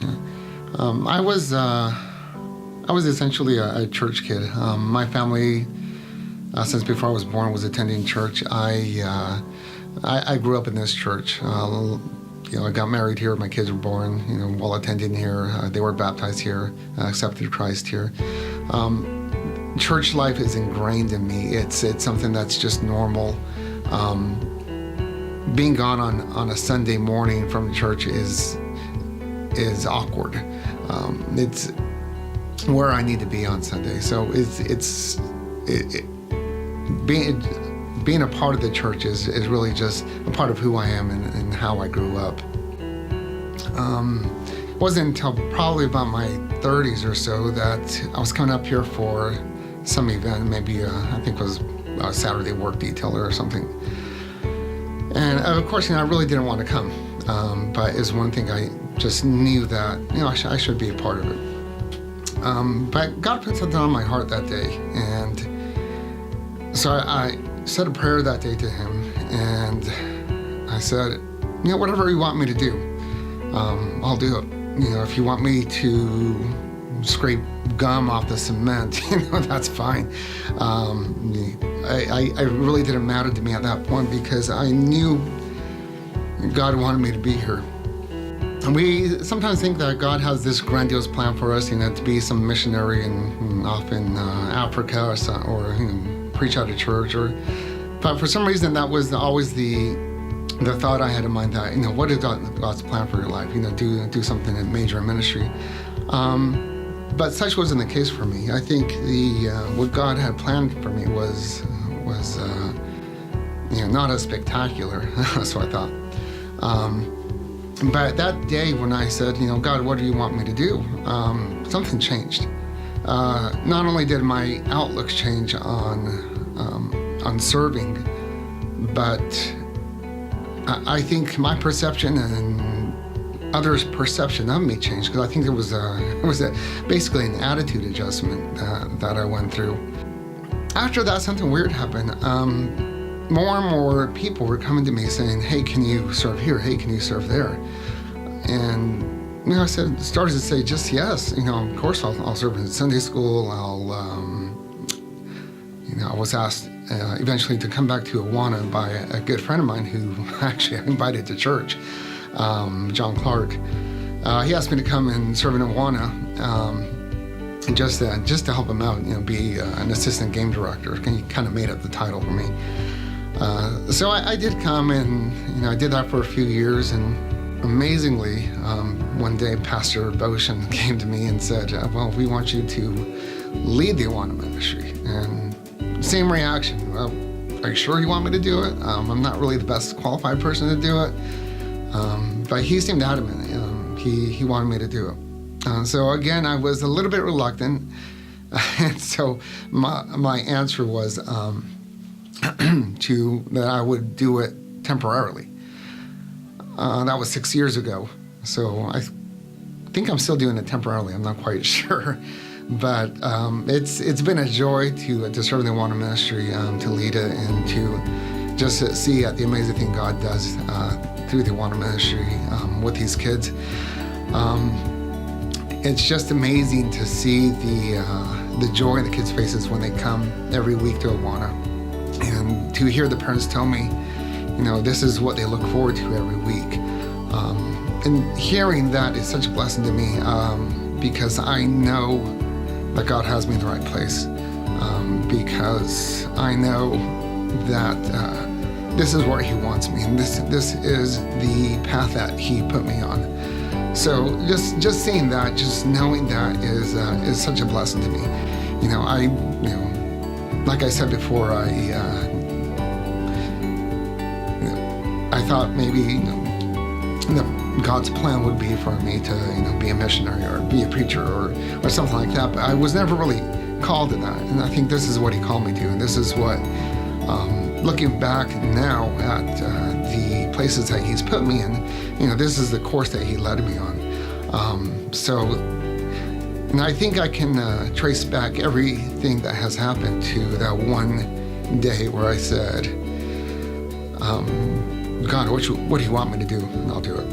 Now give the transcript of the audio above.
I was essentially a church kid. My family, since before I was born, was attending church. I grew up in this church. I got married here. My kids were born, while attending here. They were baptized here, accepted Christ here. Church life is ingrained in me. It's something that's just normal. Being gone on a Sunday morning from church is awkward. It's where I need to be on Sunday. So being a part of the church is really just a part of who I am and how I grew up. It wasn't until probably about my 30s or so that I was coming up here for some event, maybe I think it was a Saturday work detailer or something. And of course, I really didn't want to come, but it's one thing I just knew that I should be a part of it. But God put something on my heart that day, and so I said a prayer that day to Him, and I said, whatever you want me to do, I'll do it. If you want me to scrape gum off the cement, that's fine. I really didn't matter to me at that point because I knew God wanted me to be here. And we sometimes think that God has this grandiose plan for us, to be some missionary off in Africa or preach out of church. But for some reason, that was always the thought I had in mind that, what is God's plan for your life? Do something in major ministry. But such wasn't the case for me. I think what God had planned for me was not as spectacular. That's what I thought. But that day when I said, God, what do you want me to do? Something changed. Not only did my outlook change on serving, but I think my perception and others' perception of me changed, because I think it was basically an attitude adjustment that I went through. After that, something weird happened. More and more people were coming to me saying, hey, can you serve here? Hey, can you serve there? And I started to say just yes. Of course I'll serve in Sunday school. I was asked eventually to come back to Awana by a good friend of mine who actually I invited to church, John Clark. He asked me to come and serve in Awana, and just to help him out, be an assistant game director. He kind of made up the title for me. So I did come, and I did that for a few years, and amazingly, one day Pastor Boshin came to me and said, well, we want you to lead the Awana ministry. And same reaction. Well, are you sure you want me to do it? I'm not really the best qualified person to do it. But he seemed adamant. He wanted me to do it. So again, I was a little bit reluctant. And so my answer was that I would do it temporarily. That was 6 years ago. So I think I'm still doing it temporarily. I'm not quite sure. But it's been a joy to serve the Awana ministry, to lead it, and to just see the amazing thing God does through the Awana ministry with these kids. It's just amazing to see the joy in the kids' faces when they come every week to Awana, and to hear the parents tell me, this is what they look forward to every week. And hearing that is such a blessing to me, because I know that God has me in the right place, because I know that this is where He wants me, and this is the path that He put me on. So just seeing that, just knowing that is such a blessing to me. Like I said before, I thought maybe God's plan would be for me to be a missionary or be a preacher or something like that, but I was never really called to that. And I think this is what He called me to, and this is what, looking back now at the places that He's put me in, this is the course that He led me on. And I think I can trace back everything that has happened to that one day where I said, God, what do you want me to do? And I'll do it.